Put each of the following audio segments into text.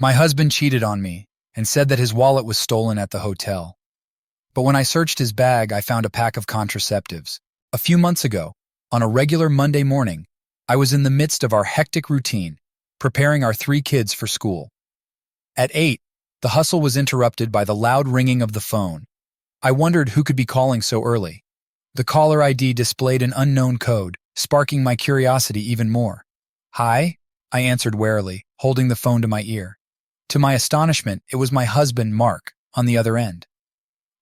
My husband cheated on me and said that his wallet was stolen at the hotel. But when I searched his bag, I found a pack of contraceptives. A few months ago, on a regular Monday morning, I was in the midst of our hectic routine, preparing our 3 kids for school. At 8, the hustle was interrupted by the loud ringing of the phone. I wondered who could be calling so early. The caller ID displayed an unknown code, sparking my curiosity even more. "Hi?" I answered warily, holding the phone to my ear. To my astonishment, it was my husband, Mark, on the other end.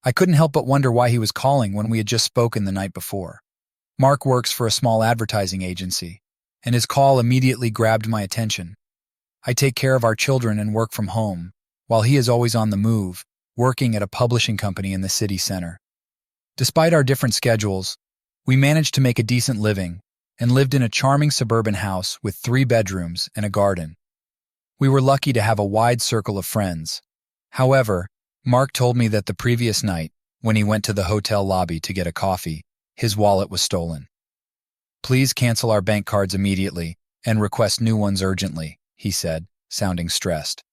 I couldn't help but wonder why he was calling when we had just spoken the night before. Mark works for a small advertising agency, and his call immediately grabbed my attention. I take care of our children and work from home, while he is always on the move, working at a publishing company in the city center. Despite our different schedules, we managed to make a decent living and lived in a charming suburban house with 3 bedrooms and a garden. We were lucky to have a wide circle of friends. However, Mark told me that the previous night, when he went to the hotel lobby to get a coffee, his wallet was stolen. "Please cancel our bank cards immediately and request new ones urgently," he said, sounding stressed.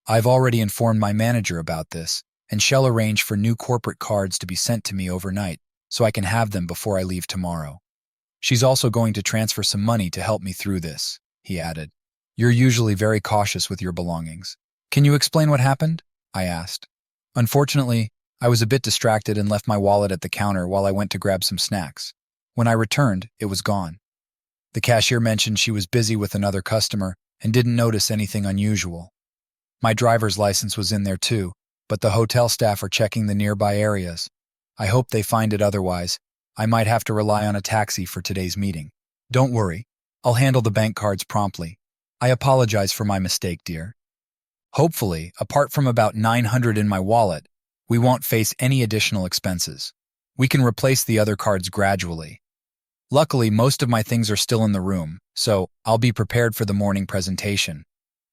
"I've already informed my manager about this, and shall arrange for new corporate cards to be sent to me overnight so I can have them before I leave tomorrow. She's also going to transfer some money to help me through this," he added. "You're usually very cautious with your belongings. Can you explain what happened?" I asked. Unfortunately, I was a bit distracted and left my wallet at the counter while I went to grab some snacks. When I returned, it was gone. The cashier mentioned she was busy with another customer and didn't notice anything unusual. My driver's license was in there too, but the hotel staff are checking the nearby areas. I hope they find it, otherwise I might have to rely on a taxi for today's meeting. "Don't worry, I'll handle the bank cards promptly. I apologize for my mistake, dear. Hopefully, apart from about $900 in my wallet, we won't face any additional expenses. We can replace the other cards gradually. Luckily, most of my things are still in the room, so I'll be prepared for the morning presentation.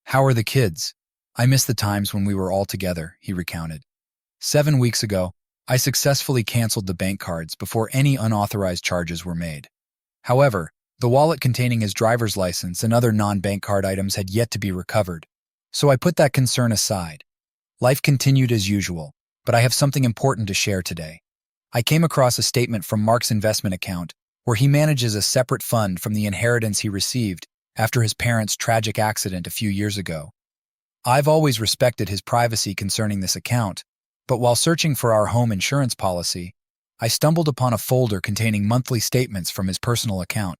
How are the kids? I miss the times when we were all together," he recounted. 7 weeks ago, I successfully canceled the bank cards before any unauthorized charges were made. However, the wallet containing his driver's license and other non-bank card items had yet to be recovered, so I put that concern aside. Life continued as usual, but I have something important to share today. I came across a statement from Mark's investment account where he manages a separate fund from the inheritance he received after his parents' tragic accident a few years ago. I've always respected his privacy concerning this account, but while searching for our home insurance policy, I stumbled upon a folder containing monthly statements from his personal account.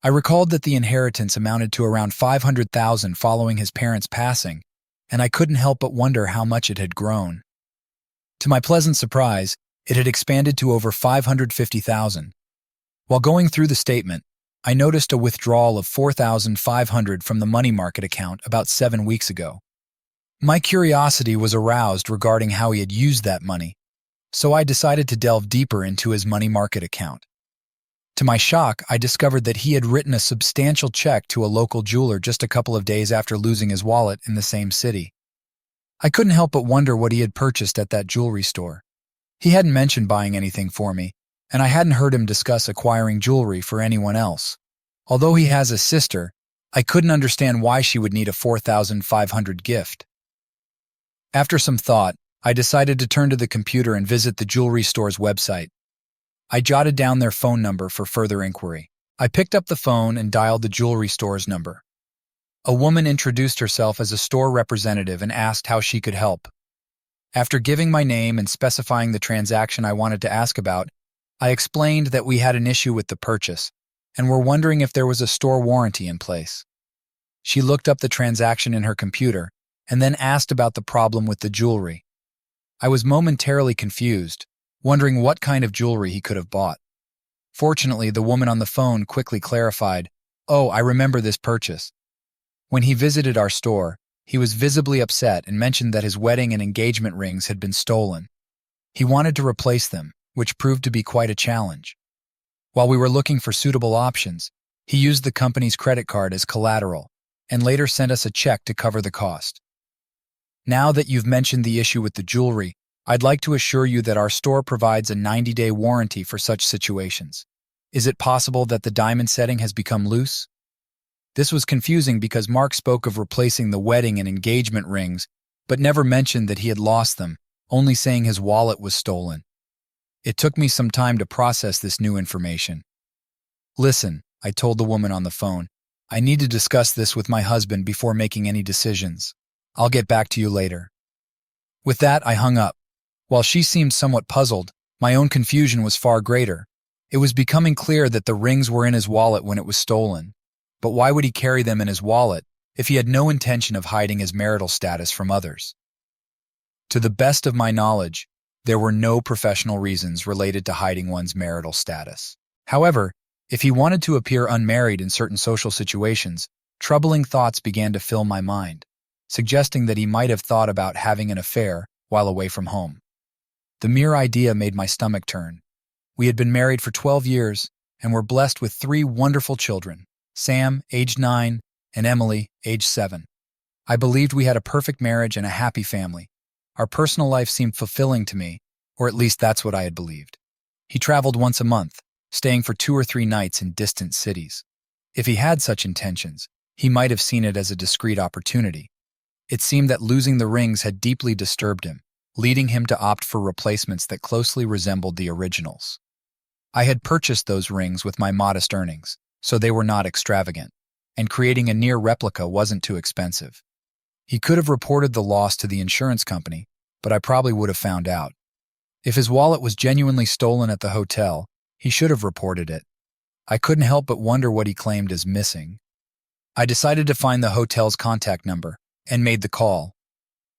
I recalled that the inheritance amounted to around $500,000 following his parents' passing, and I couldn't help but wonder how much it had grown. To my pleasant surprise, it had expanded to over $550,000. While going through the statement, I noticed a withdrawal of $4,500 from the money market account about 7 weeks ago. My curiosity was aroused regarding how he had used that money, so I decided to delve deeper into his money market account. To my shock, I discovered that he had written a substantial check to a local jeweler just a couple of days after losing his wallet in the same city. I couldn't help but wonder what he had purchased at that jewelry store. He hadn't mentioned buying anything for me, and I hadn't heard him discuss acquiring jewelry for anyone else. Although he has a sister, I couldn't understand why she would need a $4,500 gift. After some thought, I decided to turn to the computer and visit the jewelry store's website. I jotted down their phone number for further inquiry. I picked up the phone and dialed the jewelry store's number. A woman introduced herself as a store representative and asked how she could help. After giving my name and specifying the transaction I wanted to ask about, I explained that we had an issue with the purchase and were wondering if there was a store warranty in place. She looked up the transaction in her computer and then asked about the problem with the jewelry. I was momentarily confused, wondering what kind of jewelry he could have bought. Fortunately, the woman on the phone quickly clarified, "Oh, I remember this purchase." When he visited our store, he was visibly upset and mentioned that his wedding and engagement rings had been stolen. He wanted to replace them, which proved to be quite a challenge. While we were looking for suitable options, he used the company's credit card as collateral and later sent us a check to cover the cost. Now that you've mentioned the issue with the jewelry, I'd like to assure you that our store provides a 90-day warranty for such situations. Is it possible that the diamond setting has become loose? This was confusing because Mark spoke of replacing the wedding and engagement rings, but never mentioned that he had lost them, only saying his wallet was stolen. It took me some time to process this new information. "Listen," I told the woman on the phone, "I need to discuss this with my husband before making any decisions. I'll get back to you later." With that, I hung up. While she seemed somewhat puzzled, my own confusion was far greater. It was becoming clear that the rings were in his wallet when it was stolen. But why would he carry them in his wallet if he had no intention of hiding his marital status from others? To the best of my knowledge, there were no professional reasons related to hiding one's marital status. However, if he wanted to appear unmarried in certain social situations, troubling thoughts began to fill my mind, suggesting that he might have thought about having an affair while away from home. The mere idea made my stomach turn. We had been married for 12 years and were blessed with 3 wonderful children, Sam, age 9, and Emily, age 7. I believed we had a perfect marriage and a happy family. Our personal life seemed fulfilling to me, or at least that's what I had believed. He traveled once a month, staying for 2 or 3 nights in distant cities. If he had such intentions, he might have seen it as a discreet opportunity. It seemed that losing the rings had deeply disturbed him, leading him to opt for replacements that closely resembled the originals. I had purchased those rings with my modest earnings, so they were not extravagant, and creating a near replica wasn't too expensive. He could have reported the loss to the insurance company, but I probably would have found out. If his wallet was genuinely stolen at the hotel, he should have reported it. I couldn't help but wonder what he claimed as missing. I decided to find the hotel's contact number and made the call.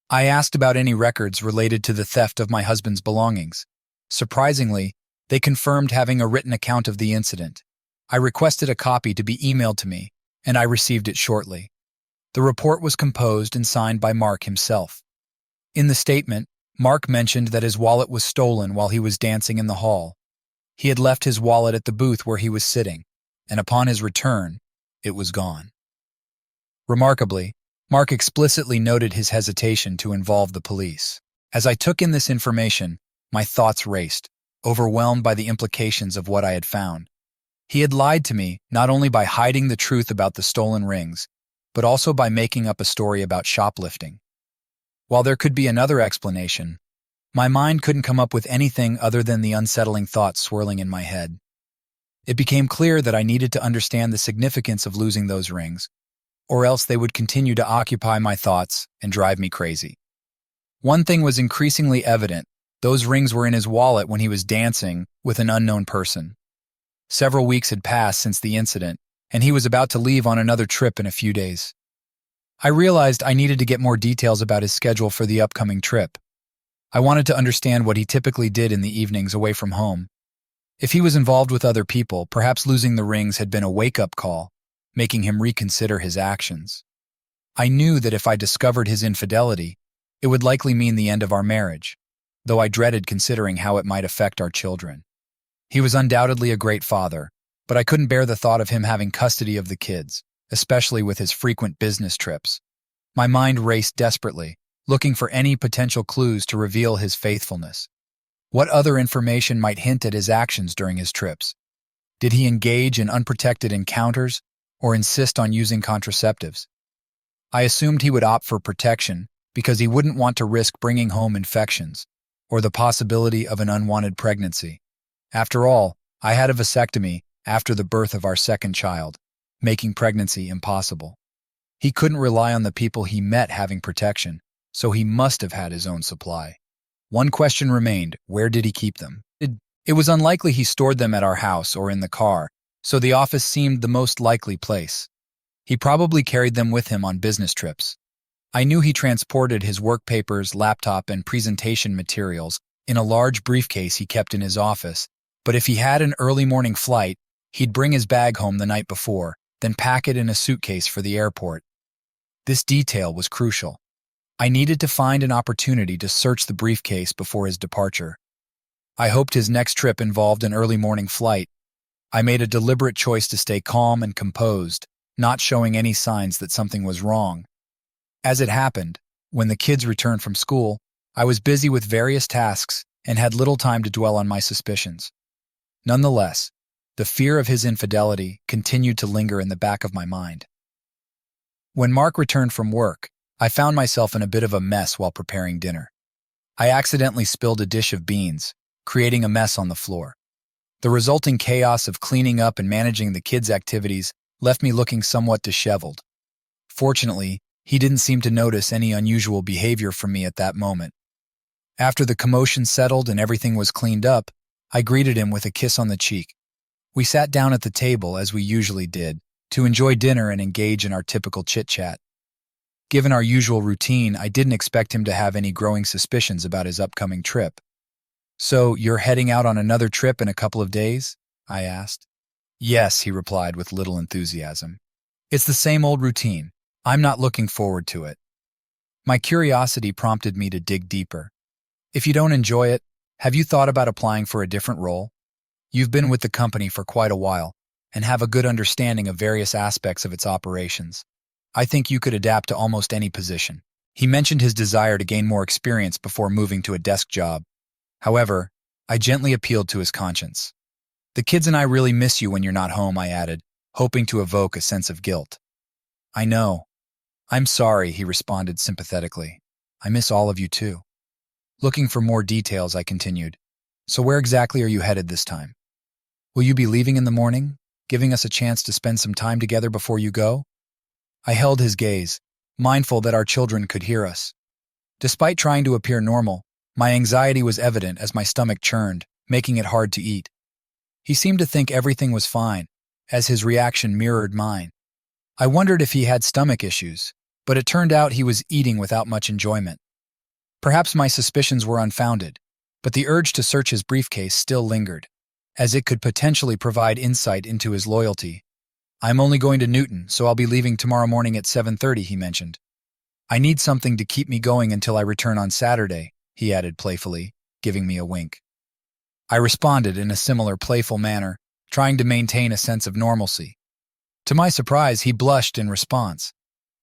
I asked about any records related to the theft of my husband's belongings. Surprisingly, they confirmed having a written account of the incident. I requested a copy to be emailed to me, and I received it shortly. The report was composed and signed by Mark himself. In the statement, Mark mentioned that his wallet was stolen while he was dancing in the hall. He had left his wallet at the booth where he was sitting, and upon his return, it was gone. Remarkably, Mark explicitly noted his hesitation to involve the police. As I took in this information, my thoughts raced, overwhelmed by the implications of what I had found. He had lied to me not only by hiding the truth about the stolen rings, but also by making up a story about shoplifting. While there could be another explanation, my mind couldn't come up with anything other than the unsettling thoughts swirling in my head. It became clear that I needed to understand the significance of losing those rings, or else they would continue to occupy my thoughts and drive me crazy. One thing was increasingly evident: those rings were in his wallet when he was dancing with an unknown person. Several weeks had passed since the incident, and he was about to leave on another trip in a few days. I realized I needed to get more details about his schedule for the upcoming trip. I wanted to understand what he typically did in the evenings away from home. If he was involved with other people, perhaps losing the rings had been a wake-up call, making him reconsider his actions. I knew that if I discovered his infidelity, it would likely mean the end of our marriage, though I dreaded considering how it might affect our children. He was undoubtedly a great father, but I couldn't bear the thought of him having custody of the kids, especially with his frequent business trips. My mind raced desperately, looking for any potential clues to reveal his faithfulness. What other information might hint at his actions during his trips? Did he engage in unprotected encounters or insist on using contraceptives? I assumed he would opt for protection because he wouldn't want to risk bringing home infections or the possibility of an unwanted pregnancy. After all, I had a vasectomy after the birth of our second child, making pregnancy impossible. He couldn't rely on the people he met having protection, so he must have had his own supply. One question remained: where did he keep them? It was unlikely he stored them at our house or in the car, so the office seemed the most likely place. He probably carried them with him on business trips. I knew he transported his work papers, laptop, and presentation materials in a large briefcase he kept in his office, but if he had an early morning flight, he'd bring his bag home the night before, then pack it in a suitcase for the airport. This detail was crucial. I needed to find an opportunity to search the briefcase before his departure. I hoped his next trip involved an early morning flight. I made a deliberate choice to stay calm and composed, not showing any signs that something was wrong. As it happened, when the kids returned from school, I was busy with various tasks and had little time to dwell on my suspicions. Nonetheless, the fear of his infidelity continued to linger in the back of my mind. When Mark returned from work, I found myself in a bit of a mess while preparing dinner. I accidentally spilled a dish of beans, creating a mess on the floor. The resulting chaos of cleaning up and managing the kids' activities left me looking somewhat disheveled. Fortunately, he didn't seem to notice any unusual behavior from me at that moment. After the commotion settled and everything was cleaned up, I greeted him with a kiss on the cheek. We sat down at the table, as we usually did, to enjoy dinner and engage in our typical chit-chat. Given our usual routine, I didn't expect him to have any growing suspicions about his upcoming trip. "So, you're heading out on another trip in a couple of days?" I asked. "Yes," he replied with little enthusiasm. "It's the same old routine. I'm not looking forward to it." My curiosity prompted me to dig deeper. "If you don't enjoy it, have you thought about applying for a different role? You've been with the company for quite a while and have a good understanding of various aspects of its operations. I think you could adapt to almost any position." He mentioned his desire to gain more experience before moving to a desk job. However, I gently appealed to his conscience. "The kids and I really miss you when you're not home," I added, hoping to evoke a sense of guilt. "I know. I'm sorry," he responded sympathetically. "I miss all of you too." Looking for more details, I continued. "So where exactly are you headed this time? Will you be leaving in the morning, giving us a chance to spend some time together before you go?" I held his gaze, mindful that our children could hear us. Despite trying to appear normal, my anxiety was evident as my stomach churned, making it hard to eat. He seemed to think everything was fine, as his reaction mirrored mine. I wondered if he had stomach issues, but it turned out he was eating without much enjoyment. Perhaps my suspicions were unfounded, but the urge to search his briefcase still lingered, as it could potentially provide insight into his loyalty. "I'm only going to Newton, so I'll be leaving tomorrow morning at 7:30, he mentioned. "I need something to keep me going until I return on Saturday," he added playfully, giving me a wink. I responded in a similar playful manner, trying to maintain a sense of normalcy. To my surprise, he blushed in response.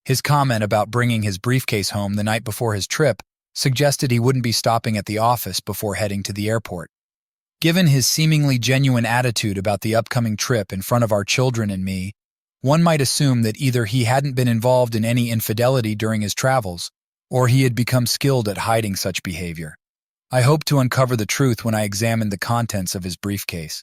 His comment about bringing his briefcase home the night before his trip suggested he wouldn't be stopping at the office before heading to the airport. Given his seemingly genuine attitude about the upcoming trip in front of our children and me, one might assume that either he hadn't been involved in any infidelity during his travels, or he had become skilled at hiding such behavior. I hoped to uncover the truth when I examined the contents of his briefcase.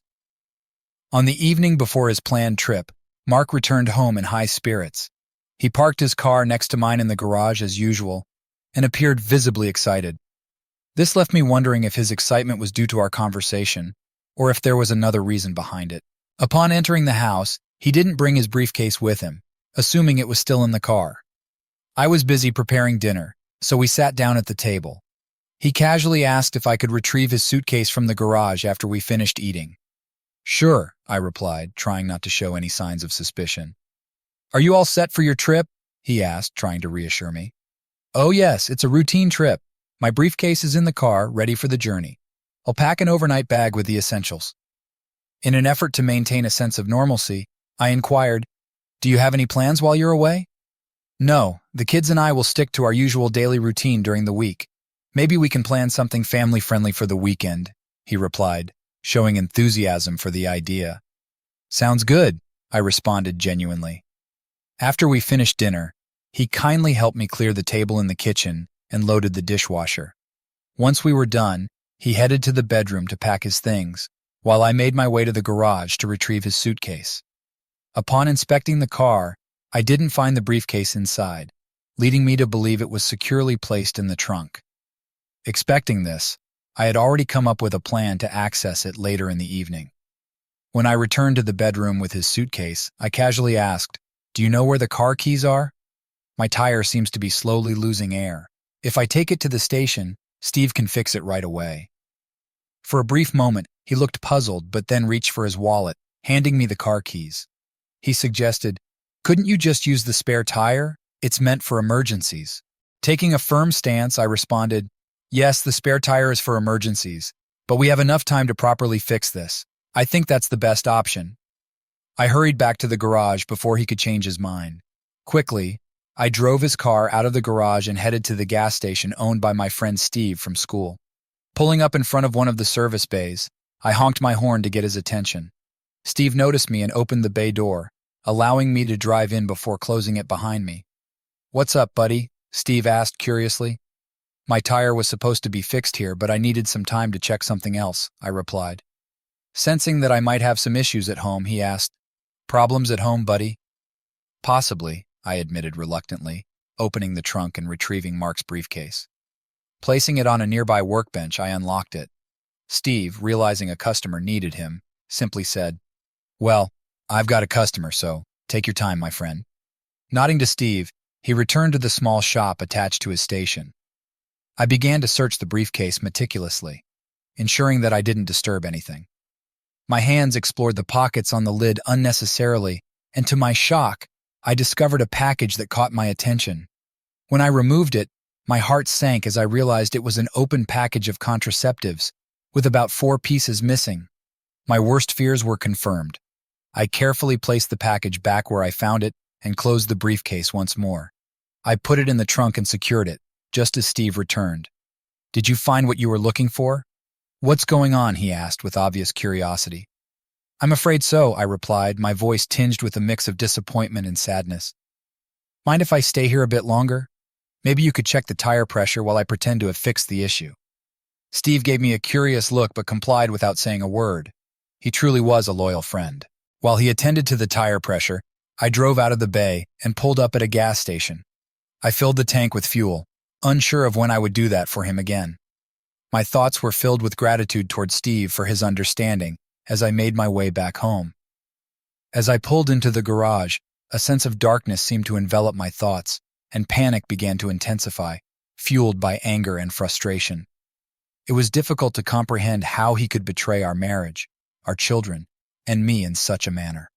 On the evening before his planned trip, Mark returned home in high spirits. He parked his car next to mine in the garage as usual, and appeared visibly excited. This left me wondering if his excitement was due to our conversation, or if there was another reason behind it. Upon entering the house, he didn't bring his briefcase with him, assuming it was still in the car. I was busy preparing dinner, so we sat down at the table. He casually asked if I could retrieve his suitcase from the garage after we finished eating. "Sure," I replied, trying not to show any signs of suspicion. "Are you all set for your trip?" he asked, trying to reassure me. "Oh yes, it's a routine trip. My briefcase is in the car, ready for the journey. I'll pack an overnight bag with the essentials." In an effort to maintain a sense of normalcy, I inquired, "Do you have any plans while you're away?" "No, the kids and I will stick to our usual daily routine during the week. Maybe we can plan something family-friendly for the weekend," he replied, showing enthusiasm for the idea. "Sounds good," I responded genuinely. After we finished dinner, he kindly helped me clear the table in the kitchen and loaded the dishwasher. Once we were done, he headed to the bedroom to pack his things, while I made my way to the garage to retrieve his suitcase. Upon inspecting the car, I didn't find the briefcase inside, leading me to believe it was securely placed in the trunk. Expecting this, I had already come up with a plan to access it later in the evening. When I returned to the bedroom with his suitcase, I casually asked, "Do you know where the car keys are? My tire seems to be slowly losing air. If I take it to the station, Steve can fix it right away." For a brief moment, he looked puzzled but then reached for his wallet, handing me the car keys. He suggested, "Couldn't you just use the spare tire? It's meant for emergencies." Taking a firm stance, I responded, "Yes, the spare tire is for emergencies, but we have enough time to properly fix this. I think that's the best option." I hurried back to the garage before he could change his mind. Quickly, I drove his car out of the garage and headed to the gas station owned by my friend Steve from school. Pulling up in front of one of the service bays, I honked my horn to get his attention. Steve noticed me and opened the bay door, allowing me to drive in before closing it behind me. "What's up, buddy?" Steve asked curiously. "My tire was supposed to be fixed here, but I needed some time to check something else," I replied. Sensing that I might have some issues at home, he asked, "Problems at home, buddy?" "Possibly," I admitted reluctantly, opening the trunk and retrieving Mark's briefcase. Placing it on a nearby workbench, I unlocked it. Steve, realizing a customer needed him, simply said, "Well, I've got a customer, so take your time, my friend." Nodding to Steve, he returned to the small shop attached to his station. I began to search the briefcase meticulously, ensuring that I didn't disturb anything. My hands explored the pockets on the lid unnecessarily, and to my shock, I discovered a package that caught my attention. When I removed it, my heart sank as I realized it was an open package of contraceptives, with about 4 pieces missing. My worst fears were confirmed. I carefully placed the package back where I found it and closed the briefcase once more. I put it in the trunk and secured it, just as Steve returned. "Did you find what you were looking for?" "What's going on?" he asked with obvious curiosity. "I'm afraid so," I replied, my voice tinged with a mix of disappointment and sadness. "Mind if I stay here a bit longer? Maybe you could check the tire pressure while I pretend to have fixed the issue." Steve gave me a curious look but complied without saying a word. He truly was a loyal friend. While he attended to the tire pressure, I drove out of the bay and pulled up at a gas station. I filled the tank with fuel, unsure of when I would do that for him again. My thoughts were filled with gratitude toward Steve for his understanding as I made my way back home. As I pulled into the garage, a sense of darkness seemed to envelop my thoughts, and panic began to intensify, fueled by anger and frustration. It was difficult to comprehend how he could betray our marriage, our children, and me in such a manner.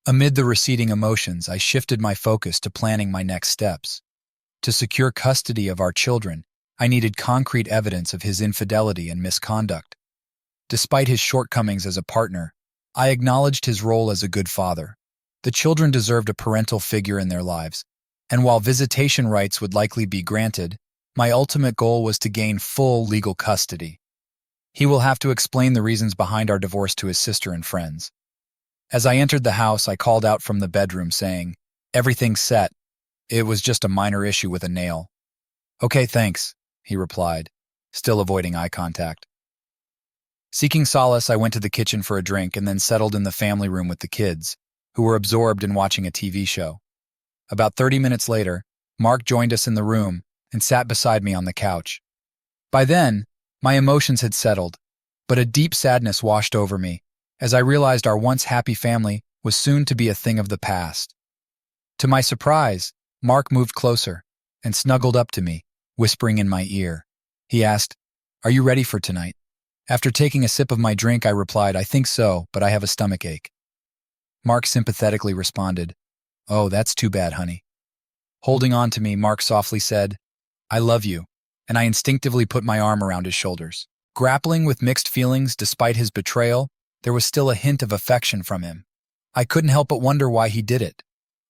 Amid the receding emotions, I shifted my focus to planning my next steps. To secure custody of our children, I needed concrete evidence of his infidelity and misconduct. Despite his shortcomings as a partner, I acknowledged his role as a good father. The children deserved a parental figure in their lives, and while visitation rights would likely be granted, my ultimate goal was to gain full legal custody. He will have to explain the reasons behind our divorce to his sister and friends. As I entered the house, I called out from the bedroom saying, "Everything's set. It was just a minor issue with a nail." "Okay, thanks," he replied, still avoiding eye contact. Seeking solace, I went to the kitchen for a drink and then settled in the family room with the kids, who were absorbed in watching a TV show. About 30 minutes later, Mark joined us in the room and sat beside me on the couch. By then, my emotions had settled, but a deep sadness washed over me as I realized our once happy family was soon to be a thing of the past. To my surprise, Mark moved closer and snuggled up to me, whispering in my ear. He asked, "Are you ready for tonight?" After taking a sip of my drink, I replied, "I think so, but I have a stomachache." Mark sympathetically responded, "Oh, that's too bad, honey." Holding on to me, Mark softly said, "I love you," and I instinctively put my arm around his shoulders. Grappling with mixed feelings despite his betrayal, there was still a hint of affection from him. I couldn't help but wonder why he did it.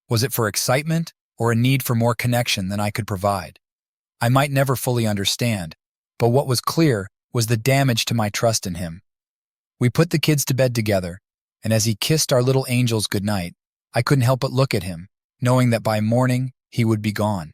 Was it for excitement or a need for more connection than I could provide? I might never fully understand, but what was clear was the damage to my trust in him. We put the kids to bed together, and as he kissed our little angels goodnight, I couldn't help but look at him, knowing that by morning he would be gone.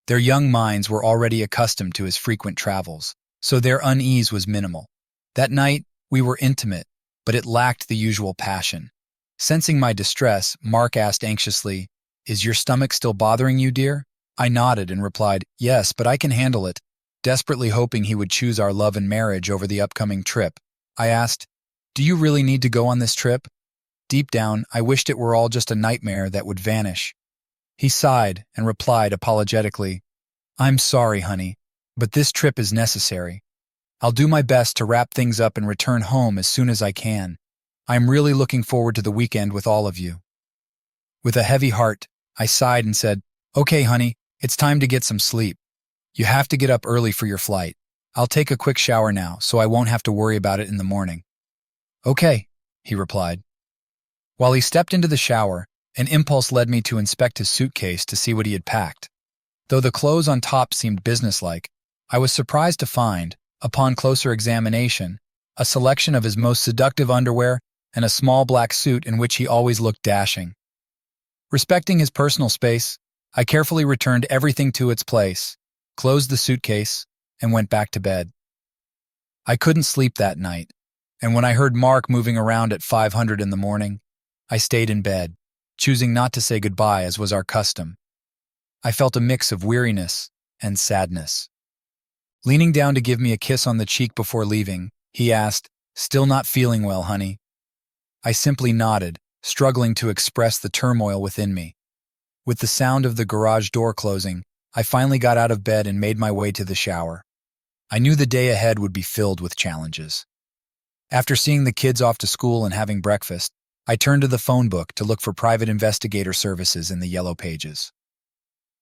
Their young minds were already accustomed to his frequent travels, so their unease was minimal. That night, we were intimate, but it lacked the usual passion. Sensing my distress, Mark asked anxiously, "Is your stomach still bothering you, dear?" I nodded and replied, "Yes, but I can handle it." Desperately hoping he would choose our love and marriage over the upcoming trip, I asked, "Do you really need to go on this trip?" Deep down, I wished it were all just a nightmare that would vanish. He sighed and replied apologetically, "I'm sorry, honey, but this trip is necessary. I'll do my best to wrap things up and return home as soon as I can. I'm really looking forward to the weekend with all of you." With a heavy heart, I sighed and said, "Okay, honey, it's time to get some sleep. You have to get up early for your flight. I'll take a quick shower now so I won't have to worry about it in the morning." "Okay," he replied. While he stepped into the shower, an impulse led me to inspect his suitcase to see what he had packed. Though the clothes on top seemed businesslike, I was surprised to find, upon closer examination, a selection of his most seductive underwear and a small black suit in which he always looked dashing. Respecting his personal space, I carefully returned everything to its place, closed the suitcase, and went back to bed. I couldn't sleep that night, and when I heard Mark moving around at 500 in the morning, I stayed in bed, choosing not to say goodbye as was our custom. I felt a mix of weariness and sadness. Leaning down to give me a kiss on the cheek before leaving, he asked, "Still not feeling well, honey?" I simply nodded, struggling to express the turmoil within me. With the sound of the garage door closing, I finally got out of bed and made my way to the shower. I knew the day ahead would be filled with challenges. After seeing the kids off to school and having breakfast, I turned to the phone book to look for private investigator services in the yellow pages.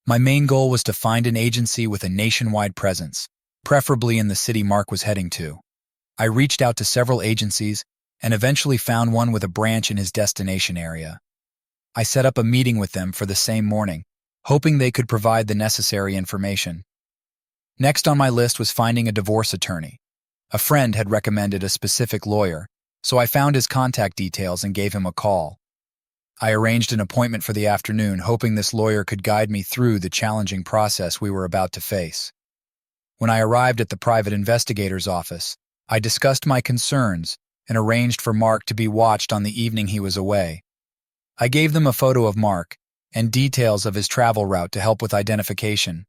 My main goal was to find an agency with a nationwide presence, preferably in the city Mark was heading to. I reached out to several agencies and eventually found one with a branch in his destination area. I set up a meeting with them for the same morning, hoping they could provide the necessary information. Next on my list was finding a divorce attorney. A friend had recommended a specific lawyer, so I found his contact details and gave him a call. I arranged an appointment for the afternoon, hoping this lawyer could guide me through the challenging process we were about to face. When I arrived at the private investigator's office, I discussed my concerns and arranged for Mark to be watched on the evening he was away. I gave them a photo of Mark and details of his travel route to help with identification.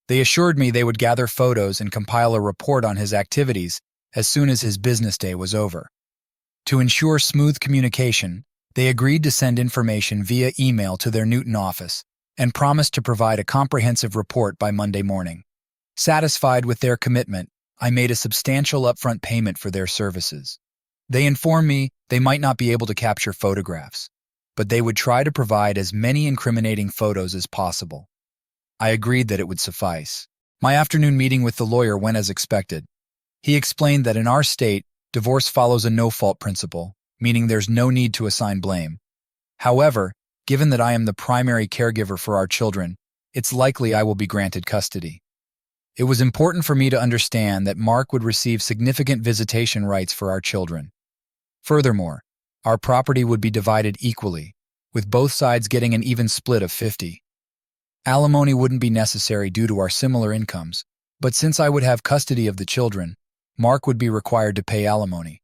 They assured me they would gather photos and compile a report on his activities as soon as his business day was over. To ensure smooth communication, they agreed to send information via email to their Newton office and promised to provide a comprehensive report by Monday morning. Satisfied with their commitment, I made a substantial upfront payment for their services. They informed me they might not be able to capture photographs, but they would try to provide as many incriminating photos as possible. I agreed that it would suffice. My afternoon meeting with the lawyer went as expected. He explained that in our state, divorce follows a no-fault principle, meaning there's no need to assign blame. However, given that I am the primary caregiver for our children, it's likely I will be granted custody. It was important for me to understand that Mark would receive significant visitation rights for our children. Furthermore, our property would be divided equally, with both sides getting an even split of 50. Alimony wouldn't be necessary due to our similar incomes, but since I would have custody of the children, Mark would be required to pay alimony.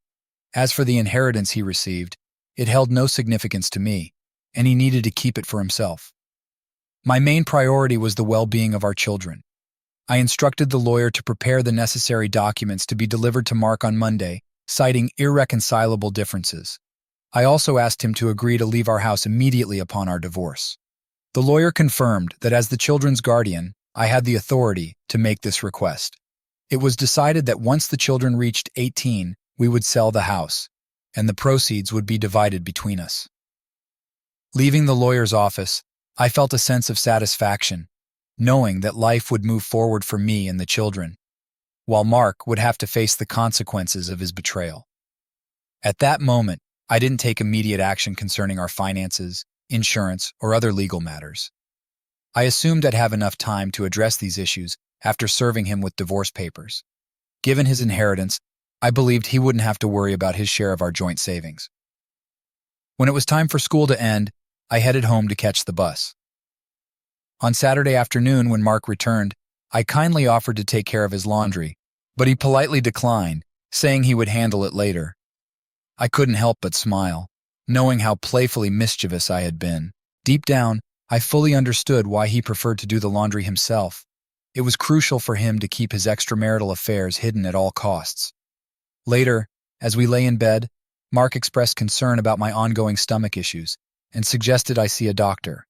As for the inheritance he received, it held no significance to me, and he needed to keep it for himself. My main priority was the well-being of our children. I instructed the lawyer to prepare the necessary documents to be delivered to Mark on Monday, citing irreconcilable differences. I also asked him to agree to leave our house immediately upon our divorce. The lawyer confirmed that as the children's guardian, I had the authority to make this request. It was decided that once the children reached 18, we would sell the house, and the proceeds would be divided between us. Leaving the lawyer's office, I felt a sense of satisfaction, knowing that life would move forward for me and the children, while Mark would have to face the consequences of his betrayal. At that moment, I didn't take immediate action concerning our finances, insurance, or other legal matters. I assumed I'd have enough time to address these issues after serving him with divorce papers. Given his inheritance, I believed he wouldn't have to worry about his share of our joint savings. When it was time for school to end, I headed home to catch the bus. On Saturday afternoon, when Mark returned, I kindly offered to take care of his laundry, but he politely declined, saying he would handle it later. I couldn't help but smile, knowing how playfully mischievous I had been. Deep down, I fully understood why he preferred to do the laundry himself. It was crucial for him to keep his extramarital affairs hidden at all costs. Later, as we lay in bed, Mark expressed concern about my ongoing stomach issues and suggested I see a doctor.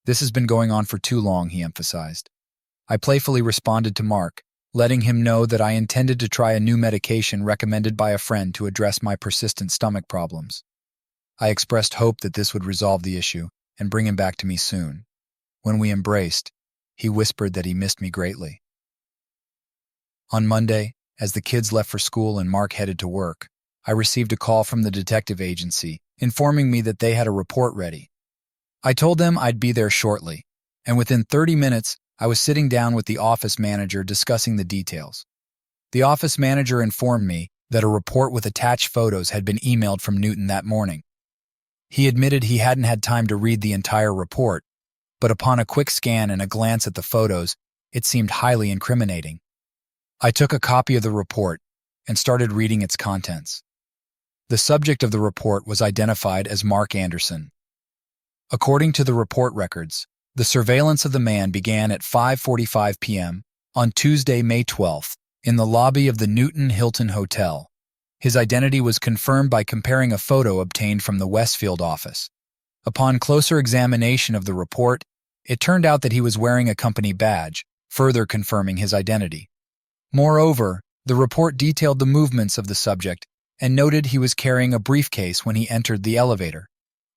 This has been going on for too long, he emphasized. I playfully responded to Mark, letting him know that I intended to try a new medication recommended by a friend to address my persistent stomach problems. I expressed hope that this would resolve the issue and bring him back to me soon. When we embraced, he whispered that he missed me greatly. On Monday, as the kids left for school and Mark headed to work, I received a call from the detective agency informing me that they had a report ready. I told them I'd be there shortly, and within 30 minutes, I was sitting down with the office manager discussing the details. The office manager informed me that a report with attached photos had been emailed from Newton that morning. He admitted he hadn't had time to read the entire report, but upon a quick scan and a glance at the photos, it seemed highly incriminating. I took a copy of the report and started reading its contents. The subject of the report was identified as Mark Anderson. According to the report records, the surveillance of the man began at 5:45 p.m. on Tuesday, May 12th, in the lobby of the Newton Hilton Hotel. His identity was confirmed by comparing a photo obtained from the Westfield office. Upon closer examination of the report, it turned out that he was wearing a company badge, further confirming his identity. Moreover, the report detailed the movements of the subject and noted he was carrying a briefcase when he entered the elevator.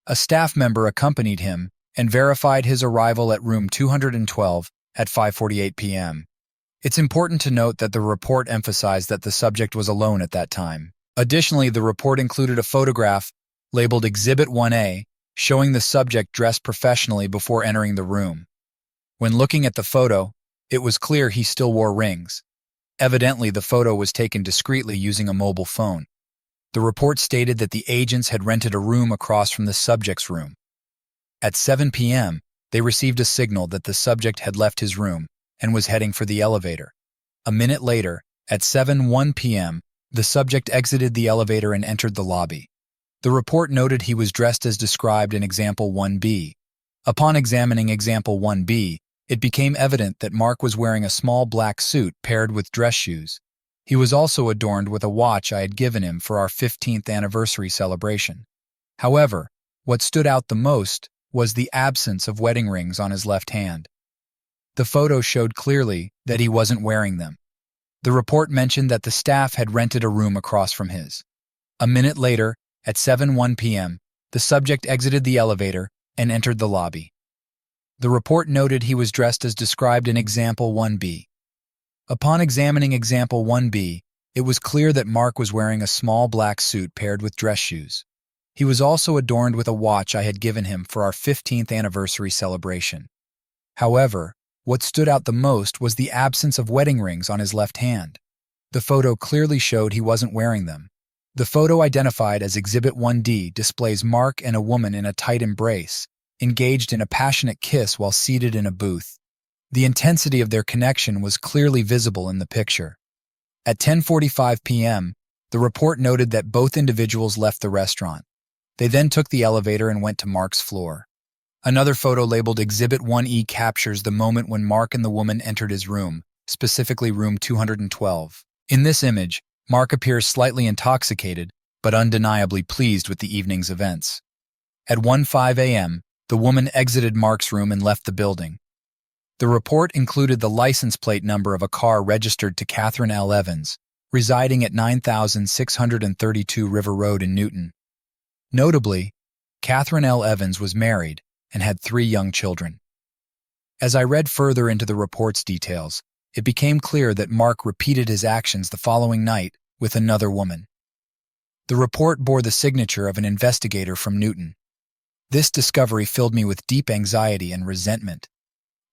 A staff member accompanied him and verified his arrival at room 212 at 5:48 p.m. It's important to note that the report emphasized that the subject was alone at that time. Additionally, the report included a photograph labeled Exhibit 1A, showing the subject dressed professionally before entering the room. When looking at the photo, it was clear he still wore rings. Evidently, the photo was taken discreetly using a mobile phone. The report stated that the agents had rented a room across from the subject's room. At 7 p.m., they received a signal that the subject had left his room and was heading for the elevator. A minute later, at 7:01 p.m., the subject exited the elevator and entered the lobby. The report noted he was dressed as described in Example 1B. Upon examining Example 1B, it became evident that Mark was wearing a small black suit paired with dress shoes. He was also adorned with a watch I had given him for our 15th anniversary celebration. However, what stood out the most was the absence of wedding rings on his left hand. The photo showed clearly that he wasn't wearing them. The report mentioned that the staff had rented a room across from his. A minute later, at 7:01 p.m., the subject exited the elevator and entered the lobby. The report noted he was dressed as described in Example 1B. Upon examining Example 1B, it was clear that Mark was wearing a small black suit paired with dress shoes. He was also adorned with a watch I had given him for our 15th anniversary celebration. However, what stood out the most was the absence of wedding rings on his left hand. The photo clearly showed he wasn't wearing them. The photo identified as Exhibit 1D displays Mark and a woman in a tight embrace, engaged in a passionate kiss while seated in a booth. The intensity of their connection was clearly visible in the picture. At 10:45 p.m., the report noted that both individuals left the restaurant. They then took the elevator and went to Mark's floor. Another photo labeled Exhibit 1E captures the moment when Mark and the woman entered his room, specifically room 212. In this image, Mark appears slightly intoxicated, but undeniably pleased with the evening's events. At 1:05 a.m., the woman exited Mark's room and left the building. The report included the license plate number of a car registered to Catherine L. Evans, residing at 9632 River Road in Newton. Notably, Catherine L. Evans was married and had 3 young children. As I read further into the report's details, it became clear that Mark repeated his actions the following night with another woman. The report bore the signature of an investigator from Newton. This discovery filled me with deep anxiety and resentment.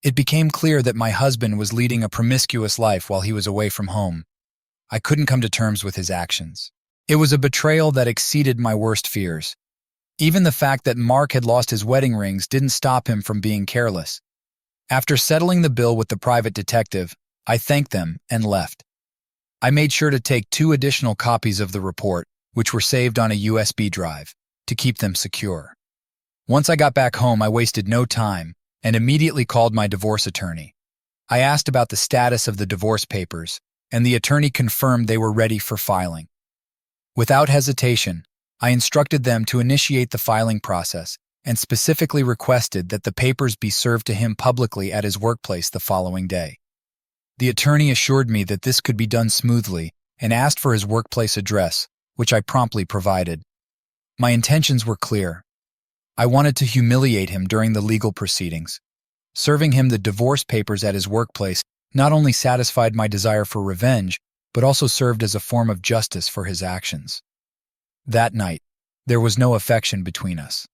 It became clear that my husband was leading a promiscuous life while he was away from home. I couldn't come to terms with his actions. It was a betrayal that exceeded my worst fears. Even the fact that Mark had lost his wedding rings didn't stop him from being careless. After settling the bill with the private detective, I thanked them and left. I made sure to take 2 additional copies of the report, which were saved on a USB drive, to keep them secure. Once I got back home, I wasted no time and immediately called my divorce attorney. I asked about the status of the divorce papers, and the attorney confirmed they were ready for filing. Without hesitation, I instructed them to initiate the filing process and specifically requested that the papers be served to him publicly at his workplace the following day. The attorney assured me that this could be done smoothly and asked for his workplace address, which I promptly provided. My intentions were clear. I wanted to humiliate him during the legal proceedings. Serving him the divorce papers at his workplace not only satisfied my desire for revenge, but also served as a form of justice for his actions. That night, there was no affection between us.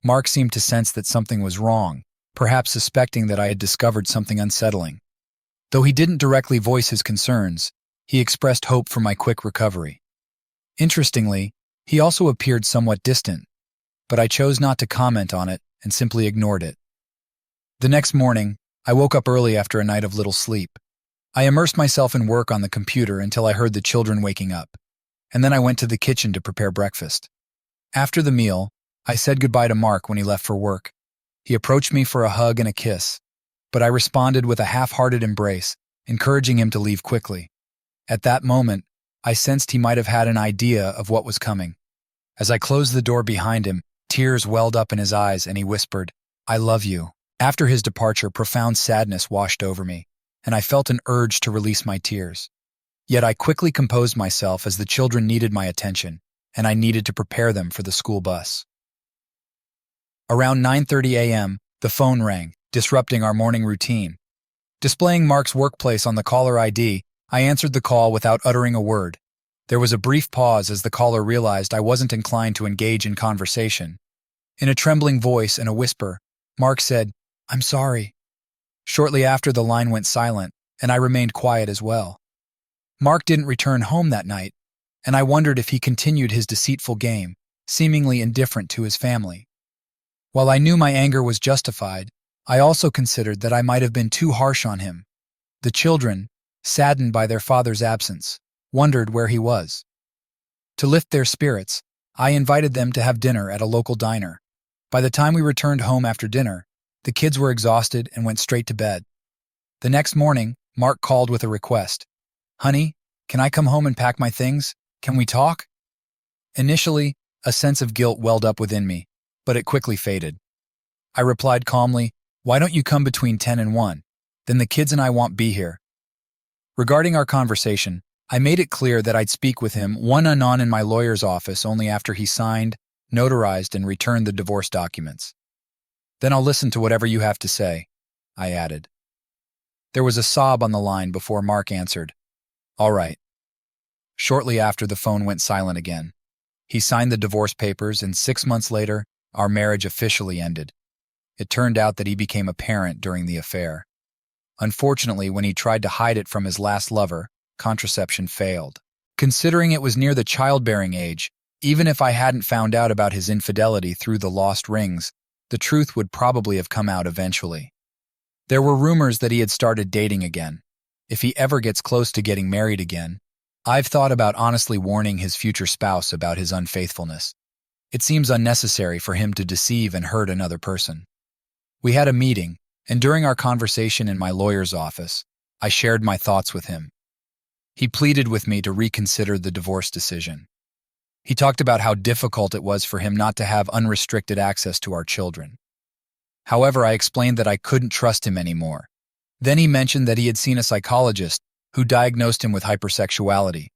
Mark seemed to sense that something was wrong, perhaps suspecting that I had discovered something unsettling. Though he didn't directly voice his concerns, he expressed hope for my quick recovery. Interestingly, he also appeared somewhat distant, but I chose not to comment on it and simply ignored it. The next morning, I woke up early after a night of little sleep. I immersed myself in work on the computer until I heard the children waking up, and then I went to the kitchen to prepare breakfast. After the meal, I said goodbye to Mark when he left for work. He approached me for a hug and a kiss, but I responded with a half-hearted embrace, encouraging him to leave quickly. At that moment, I sensed he might have had an idea of what was coming. As I closed the door behind him, tears welled up in his eyes and he whispered, "I love you." After his departure, profound sadness washed over me, and I felt an urge to release my tears. Yet I quickly composed myself as the children needed my attention, and I needed to prepare them for the school bus. Around 9:30 a.m., the phone rang, disrupting our morning routine. Displaying Mark's workplace on the caller ID, I answered the call without uttering a word. There was a brief pause as the caller realized I wasn't inclined to engage in conversation. In a trembling voice and a whisper, Mark said, "I'm sorry." Shortly after, the line went silent, and I remained quiet as well. Mark didn't return home that night, and I wondered if he continued his deceitful game, seemingly indifferent to his family. While I knew my anger was justified, I also considered that I might have been too harsh on him. The children, saddened by their father's absence, wondered where he was. To lift their spirits, I invited them to have dinner at a local diner. By the time we returned home after dinner, the kids were exhausted and went straight to bed. The next morning, Mark called with a request. "Honey, can I come home and pack my things? Can we talk?" Initially, a sense of guilt welled up within me, but it quickly faded. I replied calmly, "Why don't you come between 10 and 1? Then the kids and I won't be here." Regarding our conversation, I made it clear that I'd speak with him one-on-one in my lawyer's office only after he signed, notarized, and returned the divorce documents. "Then I'll listen to whatever you have to say," I added. There was a sob on the line before Mark answered, "All right." Shortly after, the phone went silent again. He signed the divorce papers, and 6 months later, our marriage officially ended. It turned out that he became a parent during the affair. Unfortunately, when he tried to hide it from his last lover, contraception failed. Considering it was near the childbearing age, even if I hadn't found out about his infidelity through the lost rings, the truth would probably have come out eventually. There were rumors that he had started dating again. If he ever gets close to getting married again, I've thought about honestly warning his future spouse about his unfaithfulness. It seems unnecessary for him to deceive and hurt another person. We had a meeting, and during our conversation in my lawyer's office, I shared my thoughts with him. He pleaded with me to reconsider the divorce decision. He talked about how difficult it was for him not to have unrestricted access to our children. However, I explained that I couldn't trust him anymore. Then he mentioned that he had seen a psychologist who diagnosed him with hypersexuality.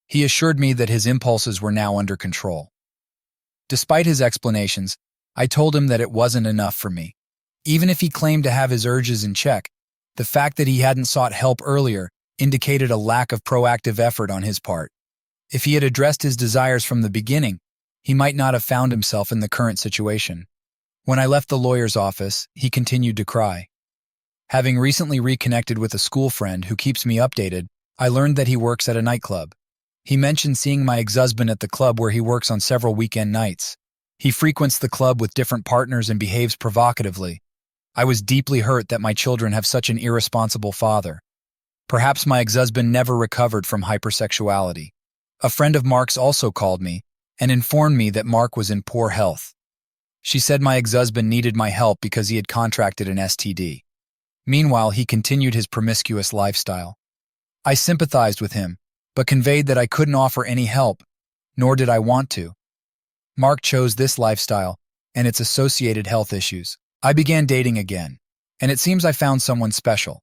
He assured me that his impulses were now under control. Despite his explanations, I told him that it wasn't enough for me. Even if he claimed to have his urges in check, the fact that he hadn't sought help earlier indicated a lack of proactive effort on his part. If he had addressed his desires from the beginning, he might not have found himself in the current situation. When I left the lawyer's office, he continued to cry. Having recently reconnected with a school friend who keeps me updated, I learned that he works at a nightclub. He mentioned seeing my ex-husband at the club where he works on several weekend nights. He frequents the club with different partners and behaves provocatively. I was deeply hurt that my children have such an irresponsible father. Perhaps my ex-husband never recovered from hypersexuality. A friend of Mark's also called me and informed me that Mark was in poor health. She said my ex-husband needed my help because he had contracted an STD. Meanwhile, he continued his promiscuous lifestyle. I sympathized with him, but conveyed that I couldn't offer any help, nor did I want to. Mark chose this lifestyle and its associated health issues. I began dating again, and it seems I found someone special.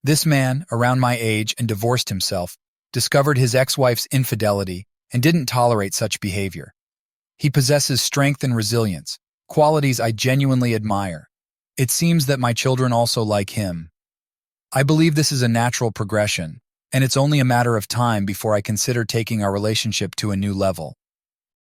This man, around my age and divorced himself, discovered his ex-wife's infidelity and didn't tolerate such behavior. He possesses strength and resilience, qualities I genuinely admire. It seems that my children also like him. I believe this is a natural progression, and it's only a matter of time before I consider taking our relationship to a new level.